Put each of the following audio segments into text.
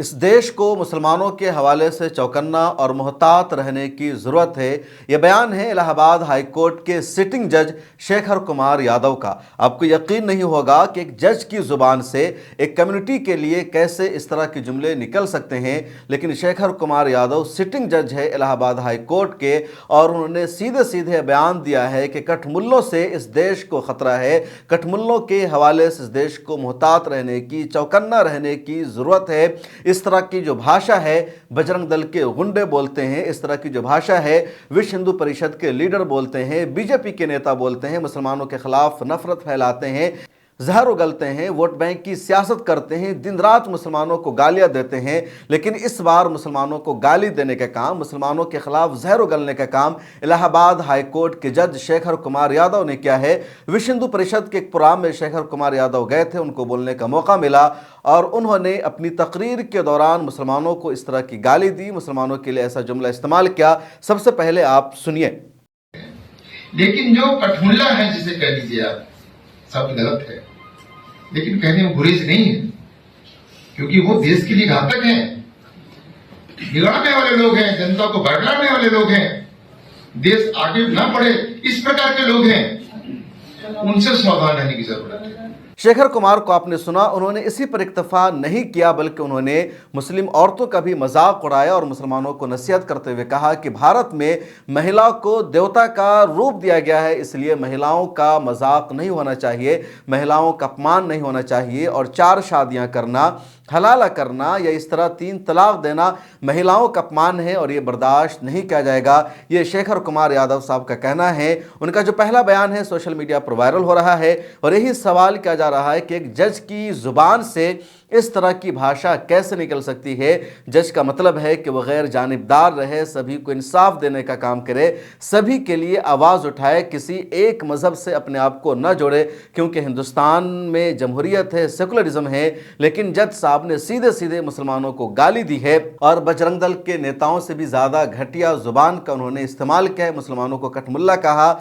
اس دیش کو مسلمانوں کے حوالے سے چوکنا اور محتاط رہنے کی ضرورت ہے۔ یہ بیان ہے الہ آباد ہائی کورٹ کے سٹنگ جج شیکھر کمار یادو کا۔ آپ کو یقین نہیں ہوگا کہ ایک جج کی زبان سے ایک کمیونٹی کے لیے کیسے اس طرح کے جملے نکل سکتے ہیں، لیکن شیکھر کمار یادو سٹنگ جج ہے الہ آباد ہائی کورٹ کے، اور انہوں نے سیدھے سیدھے بیان دیا ہے کہ کٹ ملوں سے اس دیش کو خطرہ ہے، کٹ ملوں کے حوالے سے اس دیش کو محتاط رہنے کی، چوکنا رہنے کی ضرورت ہے۔ اس طرح کی جو بھاشا ہے بجرنگ دل کے غنڈے بولتے ہیں، اس طرح کی جو بھاشا ہے وشو ہندو پریشد کے لیڈر بولتے ہیں، بی جے پی کے نیتا بولتے ہیں، مسلمانوں کے خلاف نفرت پھیلاتے ہیں، زہر اگلتے ہیں، ووٹ بینک کی سیاست کرتے ہیں، دن رات مسلمانوں کو گالیاں دیتے ہیں۔ لیکن اس بار مسلمانوں کو گالی دینے کا کام، مسلمانوں کے خلاف زہر اگلنے کا کام الہ آباد ہائی کورٹ کے جج شیکھر کمار یادو نے کیا ہے۔ وشو ہندو پریشد کے ایک پروگرام میں شیکھر کمار یادو گئے تھے، ان کو بولنے کا موقع ملا اور انہوں نے اپنی تقریر کے دوران مسلمانوں کو اس طرح کی گالی دی، مسلمانوں کے لیے ایسا جملہ استعمال کیا۔ سب سے پہلے آپ سنیے۔ لیکن جو کٹھملا ہے جسے کہہ لیجیے آپ، سب غلط ہے، لیکن کہنے میں گریز نہیں ہے، کیونکہ وہ دیش کے لیے گھاتک ہیں، بگاڑنے والے لوگ ہیں، جنتا کو بھڑکانے والے لوگ ہیں، دیش آگے نہ بڑھے اس پرکار کے لوگ ہیں، ان سے ساودھان رہنے کی ضرورت ہے۔ شیکھر کمار کو آپ نے سنا، انہوں نے اسی پر اکتفا نہیں کیا بلکہ انہوں نے مسلم عورتوں کا بھی مذاق اڑایا اور مسلمانوں کو نصیحت کرتے ہوئے کہا کہ بھارت میں مہیلا کو دیوتا کا روپ دیا گیا ہے، اس لیے مہیلاؤں کا مذاق نہیں ہونا چاہیے، مہیلاؤں کا اپمان نہیں ہونا چاہیے، اور 4 شادیاں کرنا، حلالہ کرنا یا اس طرح 3 طلاق دینا مہیلاؤں کا اپمان ہے اور یہ برداشت نہیں کیا جائے گا۔ یہ شیکھر کمار یادو صاحب کا کہنا ہے۔ ان کا جو پہلا بیان ہے سوشل میڈیا پر وائرل ہو رہا ہے اور یہی سوال کیا جا رہا ہے کہ ایک جج کی زبان سے اس طرح کی بھاشا کیسے نکل سکتی ہے۔ جج کا مطلب ہے کہ وہ غیر جانبدار رہے، سبھی کو انصاف دینے کا کام کرے، سبھی کے لیے آواز اٹھائے، کسی ایک مذہب سے اپنے آپ کو نہ جوڑے، کیونکہ ہندوستان میں جمہوریت ہے، سیکولرزم ہے۔ لیکن جج صاحب نے سیدھے سیدھے مسلمانوں کو گالی دی ہے اور بجرنگ دل کے نیتاؤں سے بھی زیادہ گھٹیا زبان کا انہوں نے استعمال کیا ہے، مسلمانوں کو کٹ ملا کہا۔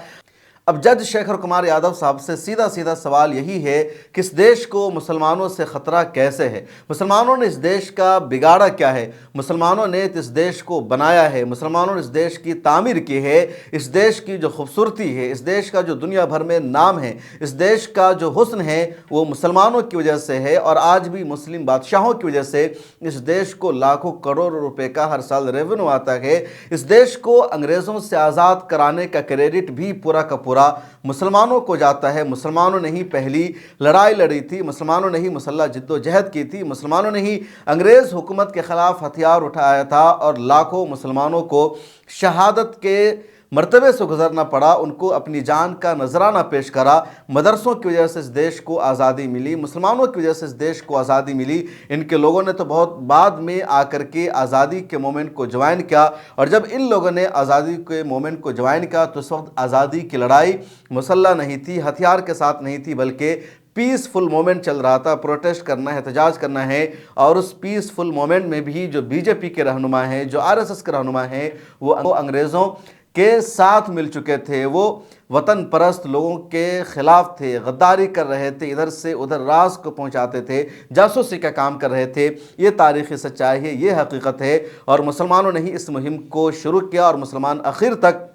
اب جج شیکھر کمار یادو صاحب سے سیدھا سیدھا سوال یہی ہے کہ اس دیش کو مسلمانوں سے خطرہ کیسے ہے؟ مسلمانوں نے اس دیش کا بگاڑا کیا ہے؟ مسلمانوں نے اس دیش کو بنایا ہے، مسلمانوں نے اس دیش کی تعمیر کی ہے، اس دیش کی جو خوبصورتی ہے، اس دیش کا جو دنیا بھر میں نام ہے، اس دیش کا جو حسن ہے وہ مسلمانوں کی وجہ سے ہے، اور آج بھی مسلم بادشاہوں کی وجہ سے اس دیش کو لاکھوں کروڑوں روپے کا ہر سال ریونیو آتا ہے۔ اس دیش کو انگریزوں سے آزاد کرانے کا کریڈٹ بھی پورا کا پورا مسلمانوں کو جاتا ہے۔ مسلمانوں نے ہی پہلی لڑائی لڑی تھی، مسلمانوں نے ہی مسلح جد و جہد کی تھی، مسلمانوں نے ہی انگریز حکومت کے خلاف ہتھیار اٹھایا تھا اور لاکھوں مسلمانوں کو شہادت کے مرتبے سے گزرنا پڑا، ان کو اپنی جان کا نذرانہ پیش کرا۔ مدرسوں کی وجہ سے اس دیش کو آزادی ملی، مسلمانوں کی وجہ سے اس دیش کو آزادی ملی۔ ان کے لوگوں نے تو بہت بعد میں آ کر کے آزادی کے مومنٹ کو جوائن کیا، اور جب ان لوگوں نے آزادی کے مومنٹ کو جوائن کیا تو اس وقت آزادی کی لڑائی مسلح نہیں تھی، ہتھیار کے ساتھ نہیں تھی، بلکہ پیسفل مومنٹ چل رہا تھا۔ پروٹیسٹ کرنا ہے، احتجاج کرنا ہے، اور اس پیسفل مومنٹ میں بھی جو بی جے پی کے رہنما ہیں، جو RSS کے رہنما ہیں، وہ انگریزوں کے ساتھ مل چکے تھے، وہ وطن پرست لوگوں کے خلاف تھے، غداری کر رہے تھے، ادھر سے ادھر راز کو پہنچاتے تھے، جاسوسی کا کام کر رہے تھے۔ یہ تاریخی سچائی ہے، یہ حقیقت ہے، اور مسلمانوں نے ہی اس مہم کو شروع کیا اور مسلمان آخر تک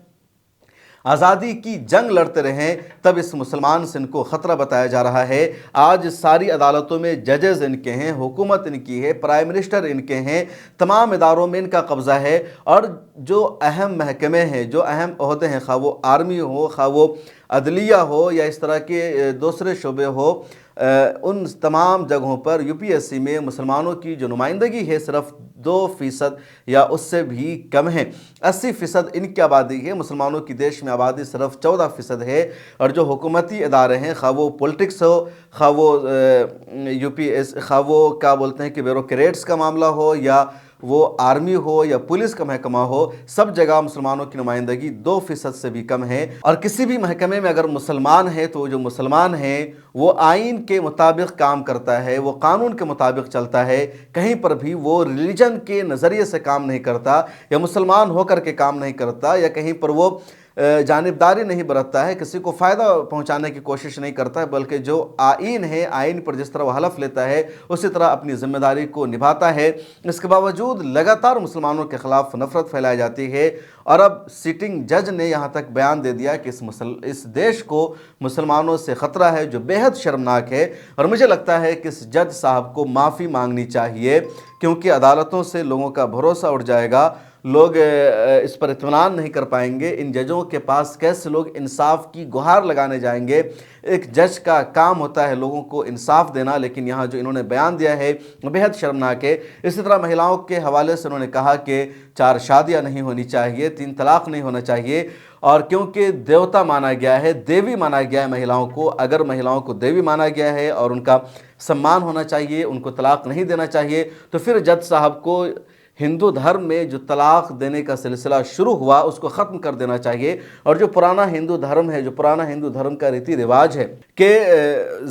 آزادی کی جنگ لڑتے رہیں، تب اس مسلمان سے ان کو خطرہ بتایا جا رہا ہے۔ آج ساری عدالتوں میں ججز ان کے ہیں، حکومت ان کی ہے، پرائم منسٹر ان کے ہیں، تمام اداروں میں ان کا قبضہ ہے، اور جو اہم محکمے ہیں، جو اہم عہدے ہیں، خواہ وہ آرمی ہو، خواہ وہ عدلیہ ہو یا اس طرح کے دوسرے شعبے ہو، ان تمام جگہوں پر UPSC میں مسلمانوں کی جو نمائندگی ہے صرف 2% یا اس سے بھی کم ہے۔ 80% ان کی آبادی ہے، مسلمانوں کی دیش میں آبادی صرف 14% ہے، اور جو حکومتی ادارے ہیں، خواہ وہ پولیٹکس ہو، خواہ وہ خواہ وہ کیا بولتے ہیں کہ بیوروکریٹس کا معاملہ ہو، یا وہ آرمی ہو یا پولیس کا محکمہ ہو، سب جگہ مسلمانوں کی نمائندگی 2% سے بھی کم ہے۔ اور کسی بھی محکمے میں اگر مسلمان ہے تو جو مسلمان ہیں وہ آئین کے مطابق کام کرتا ہے، وہ قانون کے مطابق چلتا ہے، کہیں پر بھی وہ ریلیجن کے نظریے سے کام نہیں کرتا، یا مسلمان ہو کر کے کام نہیں کرتا، یا کہیں پر وہ जानबदारी नहीं बरतता है, किसी को फ़ायदा पहुंचाने की कोशिश नहीं करता है, बल्कि जो आइन है, आइन पर जिस तरह वह हलफ लेता है उसी तरह अपनी ज़िम्मेदारी को निभाता है। इसके बावजूद लगातार मुसलमानों के ख़िलाफ़ नफ़रत फैलाई जाती है और अब सिटिंग जज ने यहाँ तक बयान दे दिया कि इस देश को मुसलमानों से ख़तरा है, जो बेहद शर्मनाक है। और मुझे लगता है कि इस जज साहब को माफ़ी मांगनी चाहिए, क्योंकि अदालतों से लोगों का भरोसा उठ जाएगा, लोग इस पर इत्मीनान नहीं कर पाएंगे। इन जजों के पास कैसे लोग इंसाफ की गुहार लगाने जाएंगे? एक जज का काम होता है लोगों को इंसाफ देना, लेकिन यहाँ जो इन्होंने बयान दिया है बेहद शर्मनाक है। इसी तरह महिलाओं के हवाले से उन्होंने कहा कि 4 शादियाँ नहीं होनी चाहिए, 3 तलाक़ नहीं होना चाहिए, और क्योंकि देवता माना गया है, देवी माना गया है महिलाओं को, अगर महिलाओं को देवी माना गया है और उनका सम्मान होना चाहिए, उनको तलाक़ नहीं देना चाहिए, तो फिर जज साहब को हिंदू धर्म में जो तलाक़ देने का सिलसिला शुरू हुआ उसको ख़त्म कर देना चाहिए। और जो पुराना हिंदू धर्म है, जो पुराना हिंदू धर्म का रीति रिवाज है कि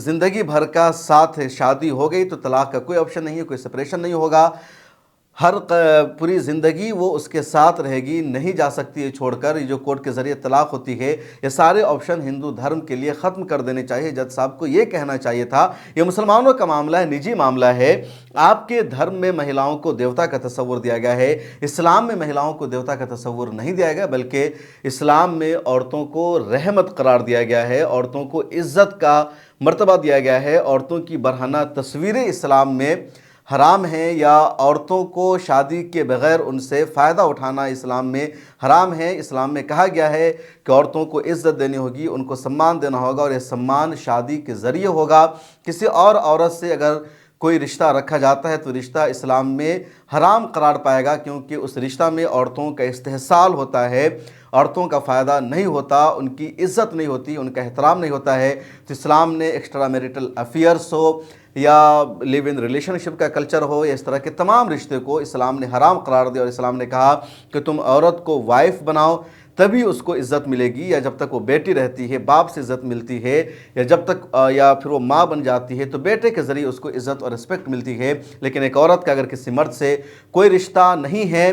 ज़िंदगी भर का साथ शादी हो गई तो तलाक़ का कोई ऑप्शन नहीं है, कोई सेपरेशन नहीं होगा, हर पूरी ज़िंदगी वो उसके साथ रहेगी, नहीं जा सकती है छोड़कर। ये जो कोर्ट के ज़रिए तलाक़ होती है, ये सारे ऑप्शन हिंदू धर्म के लिए ख़त्म कर देने चाहिए। जज साहब को ये कहना चाहिए था, ये मुसलमानों का मामला है, निजी मामला है। आपके धर्म में महिलाओं को देवता का तस्वुर दिया गया है, इस्लाम में महिलाओं को देवता का तस्वुर नहीं दिया गया, बल्कि इस्लाम में औरतों को रहमत करार दिया गया है, औरतों को इज़्ज़त का मर्तबा दिया गया है। औरतों की बरहना तस्वीरें इस्लाम में हराम हैं, या औरतों को शादी के बग़ैर उनसे फ़ायदा उठाना इस्लाम में हराम है। इस्लाम में कहा गया है कि औरतों को इज़्ज़त देनी होगी, उनको सम्मान देना होगा, और यह सम्मान शादी के ज़रिए होगा। किसी और औरत से अगर कोई रिश्ता रखा जाता है तो रिश्ता इस्लाम में हराम करार पाएगा, क्योंकि उस रिश्ता में औरतों का इस्तेहसाल होता है, औरतों का फ़ायदा नहीं होता, उनकी इज़्ज़त नहीं होती, उनका एहतराम नहीं होता है। तो इस्लाम ने एक्स्ट्रा मैरिटल अफेयर्स हो या लिव इन रिलेशनशिप का कल्चर हो, या इस तरह के तमाम रिश्ते को इस्लाम ने हराम करार दिया। और इस्लाम ने कहा कि तुम औरत को वाइफ बनाओ, तभी उसको इज़्ज़त मिलेगी, या जब तक वो बेटी रहती है बाप से इज़्ज़त मिलती है, या जब तक या फिर वो माँ बन जाती है तो बेटे के ज़रिए उसको इज़्ज़त और रिस्पेक्ट मिलती है। लेकिन एक औरत का अगर किसी मर्द से कोई रिश्ता नहीं है,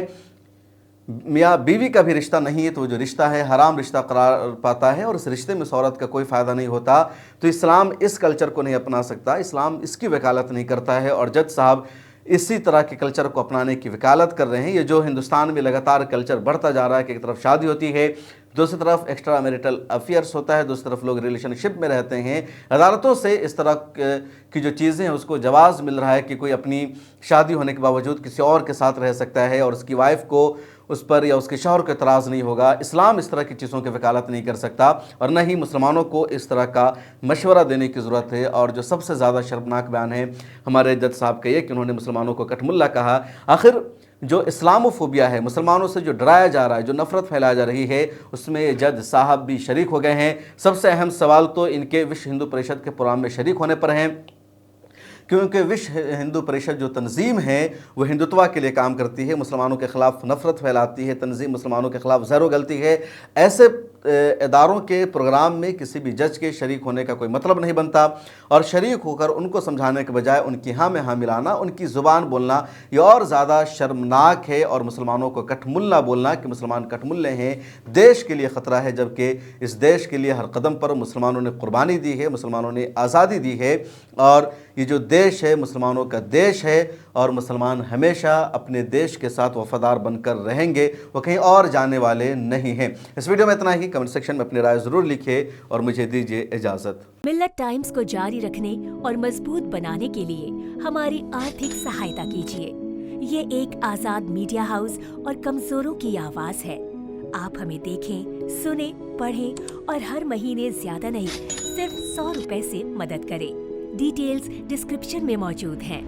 मियाँ बीवी का भी रिश्ता नहीं है, तो वो जो रिश्ता है हराम रिश्ता करार पाता है, और उस रिश्ते में उस औरत का कोई फ़ायदा नहीं होता। तो इस्लाम इस कल्चर को नहीं अपना सकता, इस्लाम इसकी वकालत नहीं करता है। और जज साहब इसी तरह के कल्चर को अपनाने की वकालत कर रहे हैं। ये जो हिंदुस्तान में लगातार कल्चर बढ़ता जा रहा है कि एक तरफ शादी होती है, दूसरी तरफ एक्स्ट्रा मैरिटल अफेयर्स होता है, दूसरी तरफ लोग रिलेशनशिप में रहते हैं। अदालतों से इस तरह की जो चीज़ें हैं उसको जवाज़ मिल रहा है कि कोई अपनी शादी होने के बावजूद किसी और के साथ रह सकता है और उसकी वाइफ को उस पर या उसके शौहर को एतराज़ नहीं होगा। इस्लाम इस तरह की चीज़ों की वकालत नहीं कर सकता, और न ही मुसलमानों को इस तरह का मशवरा देने की ज़रूरत है। और जो सबसे ज़्यादा शर्मनाक बयान है हमारे जज साहब का ये कि उन्होंने मुसलमानों को कठमुल्ला कहा। आखिर जो इस्लामोफोबिया है, मुसलमानों से जो डराया जा रहा है, जो नफ़रत फैलाई जा रही है, उसमें जज साहब भी शरीक हो गए हैं। सबसे अहम सवाल तो इनके विश्व हिंदू परिषद के प्रोग्राम में शरीक होने पर हैं, क्योंकि विश्व हिंदू परिषद जो तंजीम है वो हिंदुत्व के लिए काम करती है, मुसलमानों के ख़िलाफ़ नफ़रत फैलाती है, तंजीम मुसलमानों के ख़िलाफ़ ज़हर गलती है। ऐसे इदारों के प्रोग्राम में किसी भी जज के शरीक होने का कोई मतलब नहीं बनता, और शरीक होकर उनको समझाने के बजाय उनकी हाँ में हाँ मिलाना, उनकी ज़ुबान बोलना, ये और ज़्यादा शर्मनाक है। और मुसलमानों को कठमुल्ला बोलना कि मुसलमान कठमुल्ले हैं, देश के लिए ख़तरा है, जबकि इस देश के लिए हर कदम पर मुसलमानों ने कुर्बानी दी है, मुसलमानों ने आज़ादी दी है, और ये जो देश है मुसलमानों का देश है, और मुसलमान हमेशा अपने देश के साथ वफादार बनकर रहेंगे, वो कहीं और जाने वाले नहीं हैं। इस वीडियो में इतना ही। कमेंट सेक्शन में अपनी राय ज़रूर लिखिए और मुझे दीजिए इजाज़त। मिल्लत टाइम्स को जारी रखने और मजबूत बनाने के लिए हमारी आर्थिक सहायता कीजिए। ये एक आज़ाद मीडिया हाउस और कमज़ोरों की आवाज़ है। आप हमें देखें, सुने, पढ़ें और हर महीने ज़्यादा नहीं, सिर्फ 100 रुपए से मदद करें। डिटेल्स डिस्क्रिप्शन में मौजूद हैं।